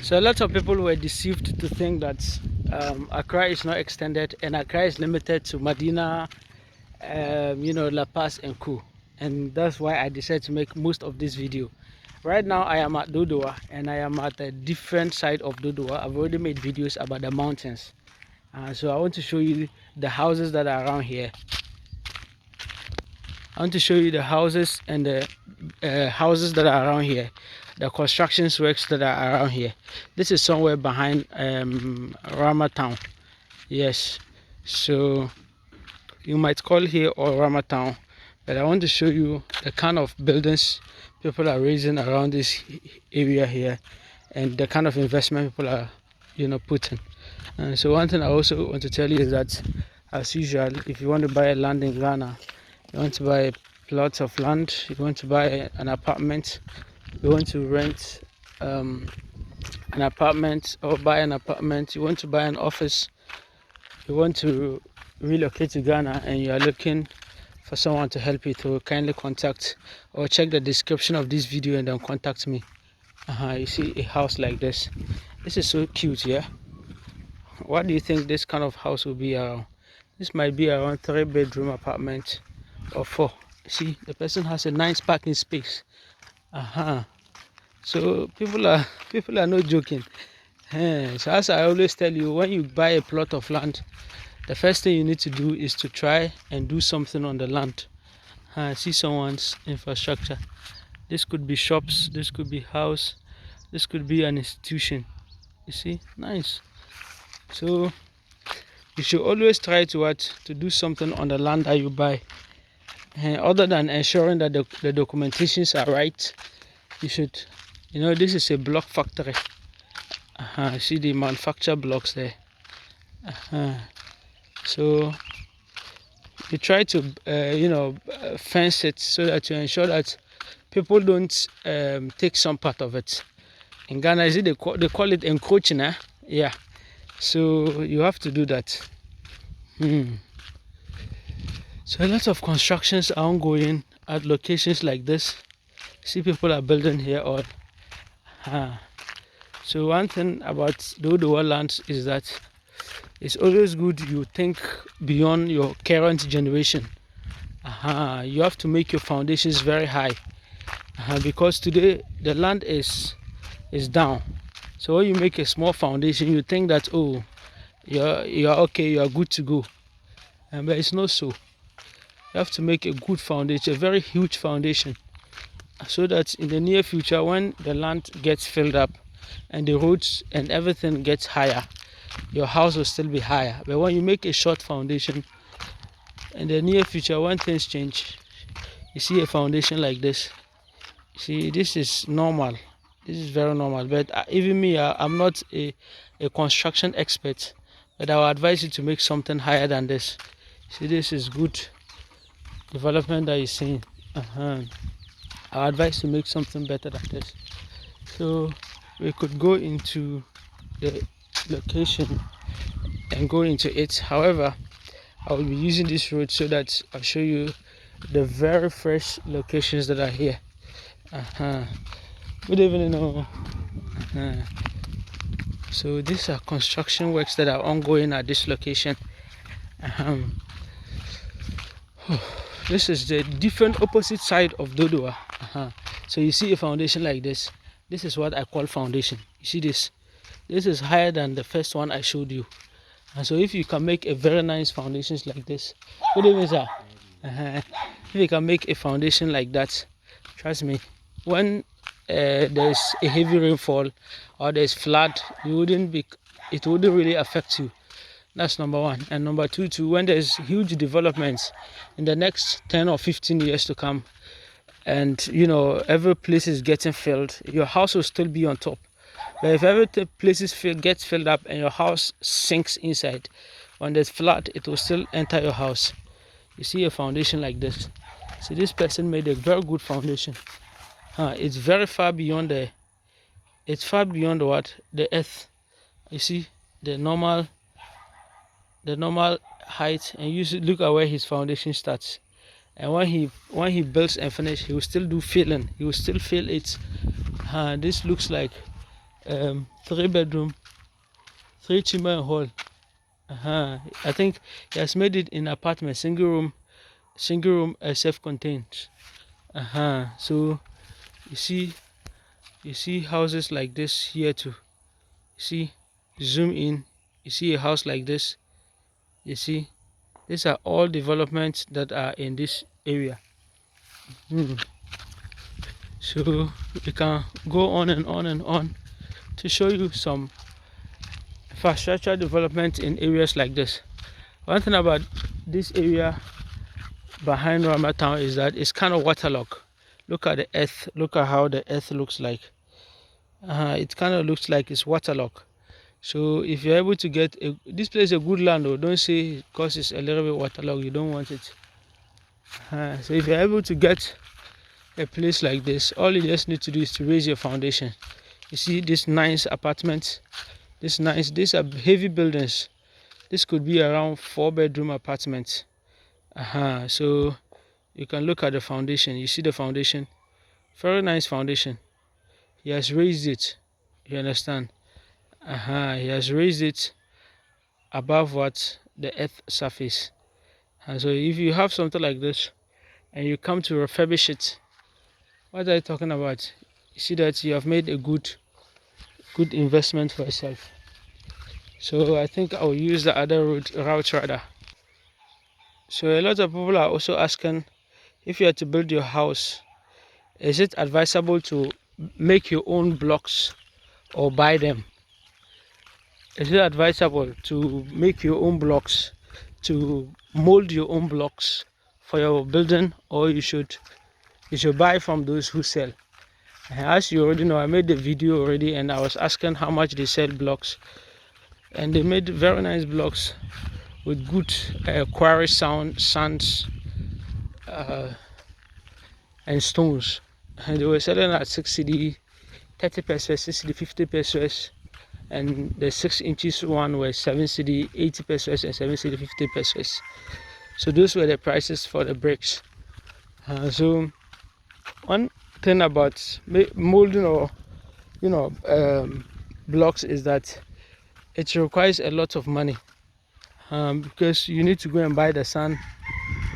So a lot of people were deceived to think that Accra is not extended and Accra is limited to Medina, La Paz and Co. And that's why I decided to make most of this video. Right now I am at Dodowa and I am at a different side of Dodowa. I've already made videos about the mountains. So I want to show you the houses that are around here. I want to show you the houses and the houses that are around here, the construction works that are around here. This is somewhere behind Rahma town. Yes, so you might call here or Rahma town, but I want to show you the kind of buildings people are raising around this area here and the kind of investment people are putting. So one thing I also want to tell you is that, as usual, if you want to buy a land in Ghana, you want to buy plots of land, you want to buy an apartment, you want to rent an apartment or buy an apartment, you want to buy an office, you want to relocate to Ghana and you are looking for someone to help you, to kindly contact or check the description of this video and then contact me. You see a house like this. This is so cute, yeah? What do you think this kind of house will be around? This might be around 3-bedroom apartment or 4. See, the person has a nice parking space. So people are not joking. So as I always tell you, when you buy a plot of land, the first thing you need to do is to try and do something on the land. See someone's infrastructure. This could be shops, this could be house, this could be an institution. You see, nice. So you should always try to do something on the land that you buy. Other than ensuring that the documentations are right, you should, this is a block factory. See the manufacture blocks there. So you try to fence it so that you ensure that people don't take some part of it. In Ghana, is it they call it encroaching, eh? Yeah. So you have to do that. So a lot of constructions are ongoing at locations like this. See, people are building here all. So one thing about Dodowa lands is that it's always good you think beyond your current generation. You have to make your foundations very high, because today the land is down. So when you make a small foundation, you think that, oh, you're okay, you are good to go, but it's not so. You have to make a good foundation, a very huge foundation, so that in the near future, when the land gets filled up and the roads and everything gets higher, your house will still be higher. But when you make a short foundation, in the near future, when things change, you see a foundation like this. See, this is normal. This is very normal. But even me, I'm not a construction expert, but I will advise you to make something higher than this. See, this is good development that you're seeing. I advise to make something better than this. So we could go into the location and go into it. However, I will be using this road so that I'll show you the very fresh locations that are here. Good evening. So these are construction works that are ongoing at this location. This is the different opposite side of Dodowa. So you see a foundation like this. This is what I call foundation. You see this? This is higher than the first one I showed you. And so if you can make a very nice foundations like this, good evening, sir. If you can make a foundation like that, trust me, when there's a heavy rainfall or there's flood, it wouldn't really affect you. That's number one. And number two, when there's huge developments in the next 10 or 15 years to come, and every place is getting filled, your house will still be on top. But if every place gets filled up and your house sinks inside, when there's flood, it will still enter your house. You see a foundation like this. See, this person made a very good foundation. It's very far beyond the earth. You see the normal height, and you should look at where his foundation starts. And when he builds and finishes, he will still do filling. He will still fill it. This looks like 3 bedroom, 3 chamber and hall. I think he has made it in apartment, single room, self-contained. So you see houses like this here too. You see, zoom in, you see a house like this. You see, these are all developments that are in this area. So we can go on and on and on to show you some infrastructure development in areas like this. One thing about this area behind Rahma town is that it's kind of waterlogged. Look at the earth. Look at how the earth looks like. It kind of looks like it's waterlogged. So if you're able to get this place a good land, though, don't say because it's a little bit waterlogged you don't want it. So if you're able to get a place like this, all you just need to do is to raise your foundation. You see this nice apartments, these are heavy buildings. This could be around 4-bedroom apartments. So you can look at the foundation. You see the foundation, very nice foundation. He has raised it, you understand. He has raised it above what the earth surface. And so if you have something like this and you come to refurbish it, what are you talking about? You see that you have made a good investment for yourself. So I think I'll use the other route rather. So a lot of people are also asking, if you are to build your house, is it advisable to make your own blocks or buy them? Is it advisable to make your own blocks, to mold your own blocks for your building, or you should buy from those who sell? As you already know, I made the video already and I was asking how much they sell blocks, and they made very nice blocks with good quarry sands and stones, and they were selling at 6 cedi, 30 pesos, 6 cedi, 50 pesos, and the 6 inches one was 7 cedi, 80 pesos, and 7 cedi, 50 pesos. So those were the prices for the bricks. So one thing about molding or blocks is that it requires a lot of money, because you need to go and buy the sand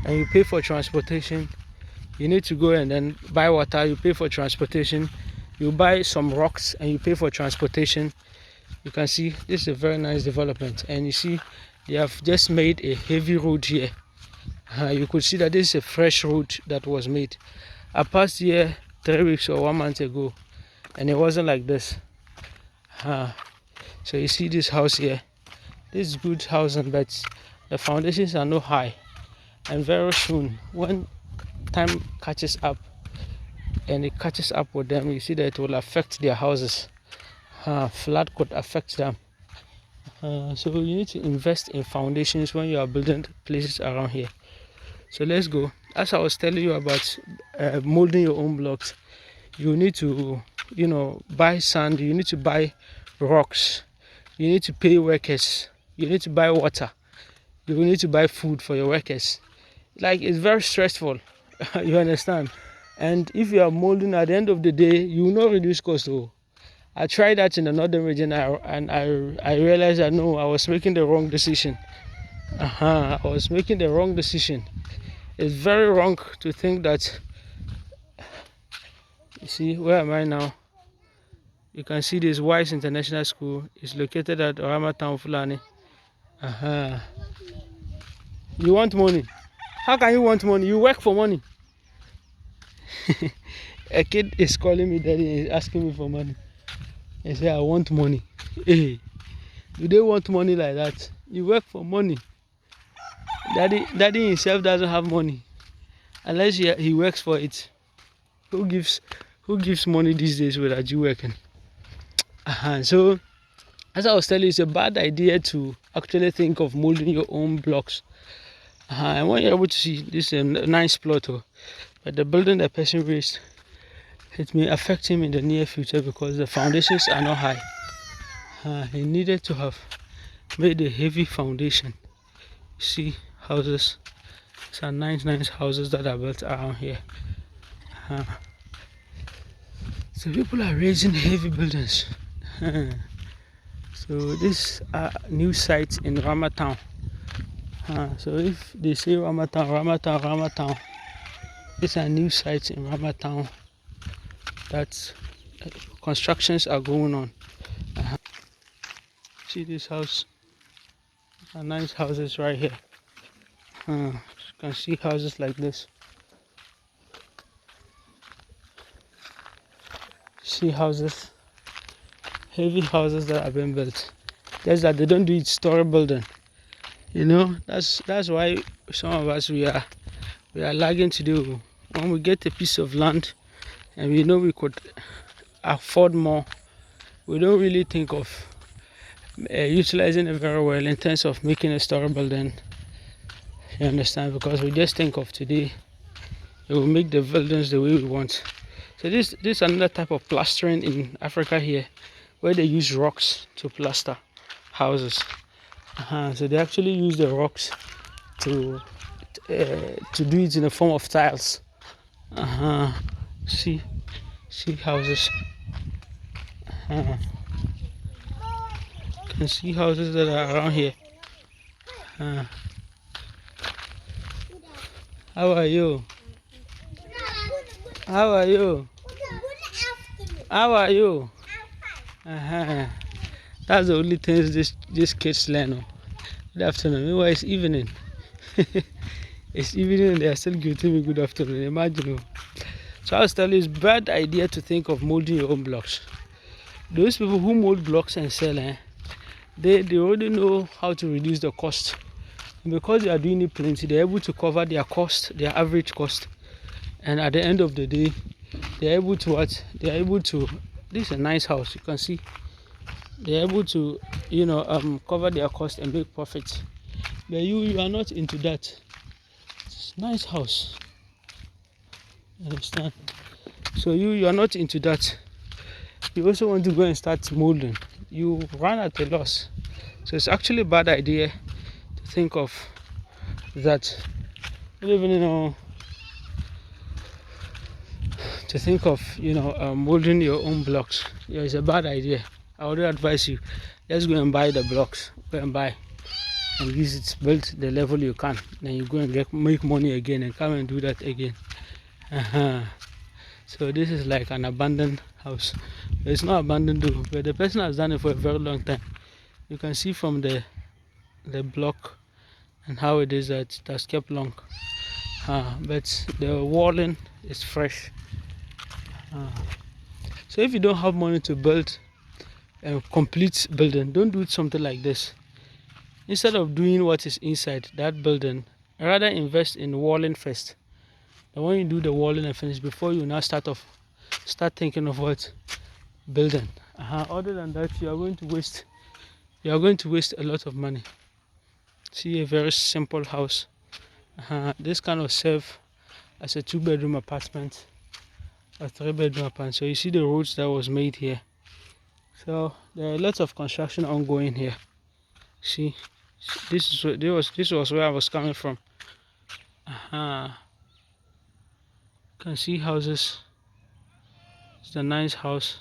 and you pay for transportation. You need to go and then buy water, you pay for transportation. You buy some rocks and you pay for transportation. You can see this is a very nice development, and you see they have just made a heavy road here. You could see that this is a fresh road that was made. I passed here 3 weeks or 1 month ago and it wasn't like this. So you see this house here, this is good housing, but the foundations are not high, and very soon when time catches up and it catches up with them, you see that it will affect their houses. Flood could affect them. So you need to invest in foundations when you are building places around here. So let's go. As I was telling you about molding your own blocks, you need to buy sand, you need to buy rocks, you need to pay workers, you need to buy water, you need to buy food for your workers. Like, it's very stressful. You understand? And if you are molding, at the end of the day, you will not reduce cost. I tried that in the northern region and I realized that no, I was making the wrong decision. I was making the wrong decision. It's very wrong to think that. You see, where am I now? You can see this Wise International School is located at Rahma Town, Fulani. You want money? How can you want money? You work for money. A kid is calling me daddy and is asking me for money. He said, I want money. Hey, do they want money like that? You work for money. Daddy himself doesn't have money unless he works for it. Who gives money these days without you working? So as I was telling you, it's a bad idea to actually think of molding your own blocks. I want you able to see this is a nice plot, but the building the person raised, it may affect him in the near future because the foundations are not high. He needed to have made a heavy foundation. You see houses, these are nice houses that are built around here. So people are raising heavy buildings. So this new site in Rahma town. So if they say Rahma town, these are new sites in Rahma town that constructions are going on. See this house? These are nice houses right here. You can see houses like this. See houses, heavy houses that have been built. Just that they don't do it story building. You know, that's why some of us we are lagging to do. When we get a piece of land and we know we could afford more, we don't really think of utilizing it very well in terms of making a story building. You understand? Because we just think of today, we will make the buildings the way we want. So this is another type of plastering in Africa here, where they use rocks to plaster houses. So they actually use the rocks to do it in the form of tiles. See houses. Can see houses that are around here. How are you? How are you? How are you? That's the only things this kids learn. Good afternoon. Meanwhile, it's evening. It's evening and they are still giving me good afternoon. Imagine. So I was telling you, it's a bad idea to think of molding your own blocks. Those people who mold blocks and sell, they already know how to reduce the cost. And because they are doing it plenty, they're able to cover their cost, their average cost. And at the end of the day, they're able to what? They're able to, this is a nice house, you can see. They're able to, cover their cost and make profits. But you are not into that. It's a nice house. You understand? So you are not into that. You also want to go and start molding. You run at a loss. So it's actually a bad idea to think of that. To think of molding your own blocks. Yeah, it's a bad idea. I would advise you, just go and buy the blocks. Go and buy and use it, build the level you can. Then you go and make money again and come and do that again. So this is like an abandoned house. It's not abandoned though, but the person has done it for a very long time. You can see from the block and how it is that it has kept long. But the walling is fresh. So if you don't have money to build a complete building, don't do something like this. Instead of doing what is inside that building, rather invest in walling first. And when you do the walling and finish, before you now start thinking of what building. Other than that, you are going to waste a lot of money. See, a very simple house. This kind of serve as a 2-bedroom apartment, a 3-bedroom apartment. So you see the roads that was made here. So there are lots of construction ongoing here. See, this was where I was coming from. You can see houses. It's a nice house.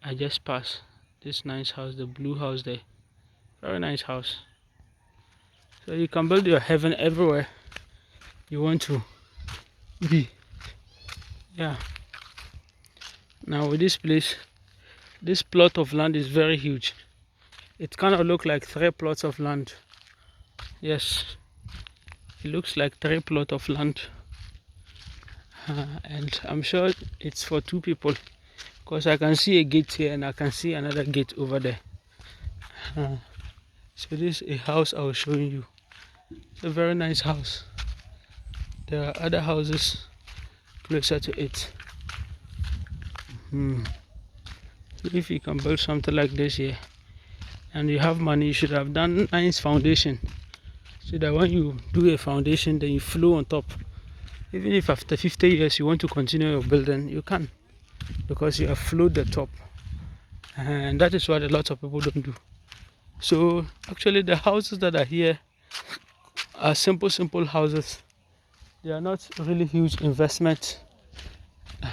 I just passed this nice house, the blue house there. Very nice house. So you can build your heaven everywhere you want to be. Yeah. Now with this place, this plot of land is very huge. It kind of looks like 3 plots of land. Yes, it looks like 3 plots of land. And I'm sure it's for 2 people, because I can see a gate here and I can see another gate over there. So this is a house I was showing you. It's a very nice house. There are other houses closer to it. If you can build something like this here and you have money, you should have done nice foundation, so that when you do a foundation, then you flow on top. Even if after 50 years you want to continue your building, you can, because you have flowed the top. And that is what a lot of people don't do. So actually the houses that are here are simple houses. They are not really huge investment.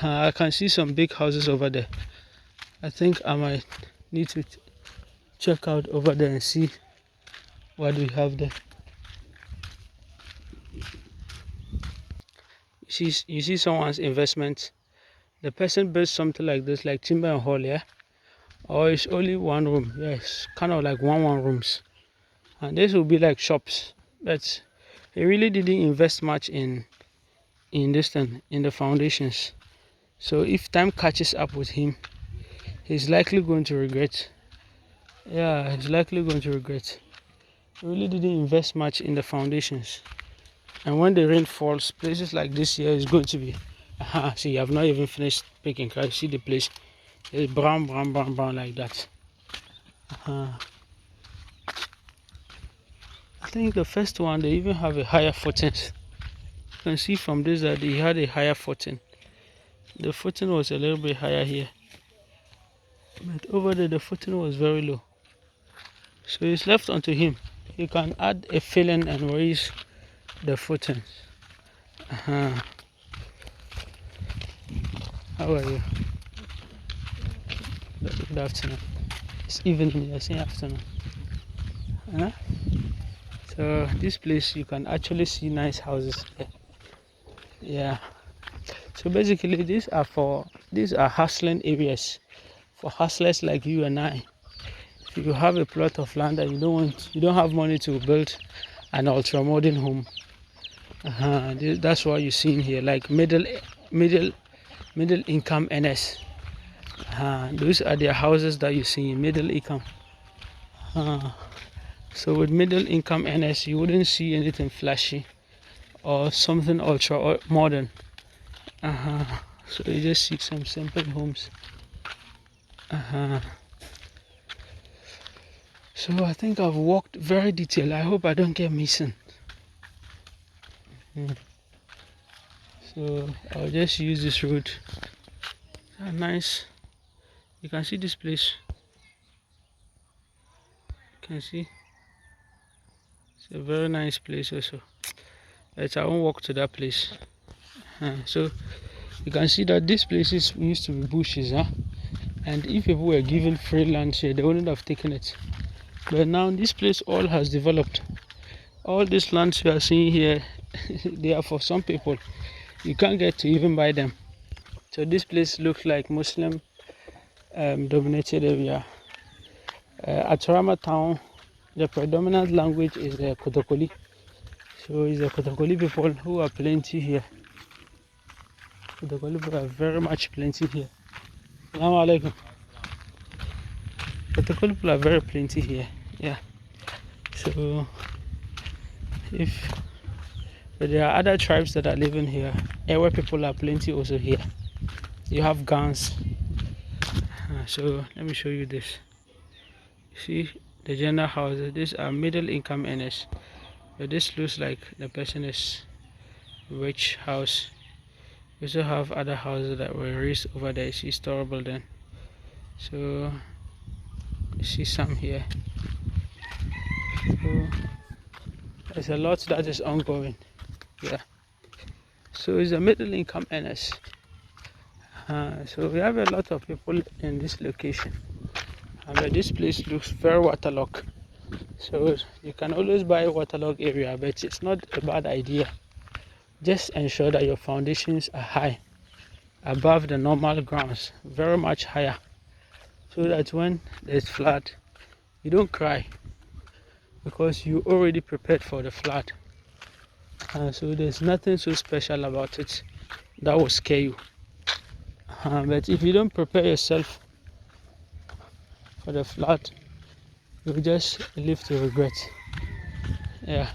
I can see some big houses over there. I think I might need to check out over there and see what we have there. You see someone's investment. The person built something like this, like timber and hall, yeah, or it's only one room. Yes, kind of like one rooms, and this will be like shops. But he really didn't invest much in this thing, in the foundations. So if time catches up with him, he's likely going to regret. Yeah, he's likely going to regret. He really didn't invest much in the foundations. And when the rain falls, places like this here is going to be, see, I've not even finished picking. Can you see the place? It's brown like that. I think the first one, they even have a higher footing. You can see from this that he had a higher footing. The footing was a little bit higher here, but over there the footing was very low. So it's left onto him. He can add a filling and raise the footing. How are you? Good afternoon. It's evening, you're saying afternoon. So this place, you can actually see nice houses here. Yeah. So basically these are hustling areas for hustlers like you and I. If you have a plot of land that you don't have money to build an ultra modern home, that's what you're seeing here, like middle income earners. Those are their houses that you see, middle income. So with middle income earners, you wouldn't see anything flashy or something ultra modern. So you just see some simple homes. So I think I've walked very detailed. I hope I don't get missing. So I'll just use this road. Nice. You can see this place. You can see. It's a very nice place also. But I won't walk to that place. So you can see that these places used to be bushes, and if people were given free land here, they wouldn't have taken it. But now this place all has developed. All these lands you are seeing here, they are for some people. You can't get to even buy them. So this place looks like Muslim dominated area. At Rahma town, the predominant language is the Kotokoli. So it's the Kotokoli people who are plenty here. Kotokoli people are very much plenty here. Assalamu alaikum. Kotokoli people are very plenty here. Yeah. So but there are other tribes that are living here. Ewe people are plenty also here. You have guns. So let me show you this. See the general houses. These are middle income earners. But this looks like the person is rich house. We also have other houses that were raised over there. You see store building. So you see some here. So there's a lot that is ongoing. Yeah. So it's a middle income earners. So we have a lot of people in this location. But this place looks very waterlogged. So you can always buy a waterlogged area, but it's not a bad idea. Just ensure that your foundations are high, above the normal grounds, very much higher, so that when there's flood, you don't cry, because you already prepared for the flood. So there's nothing so special about it that will scare you. But if you don't prepare yourself for the flood, you just live to regret. Yeah.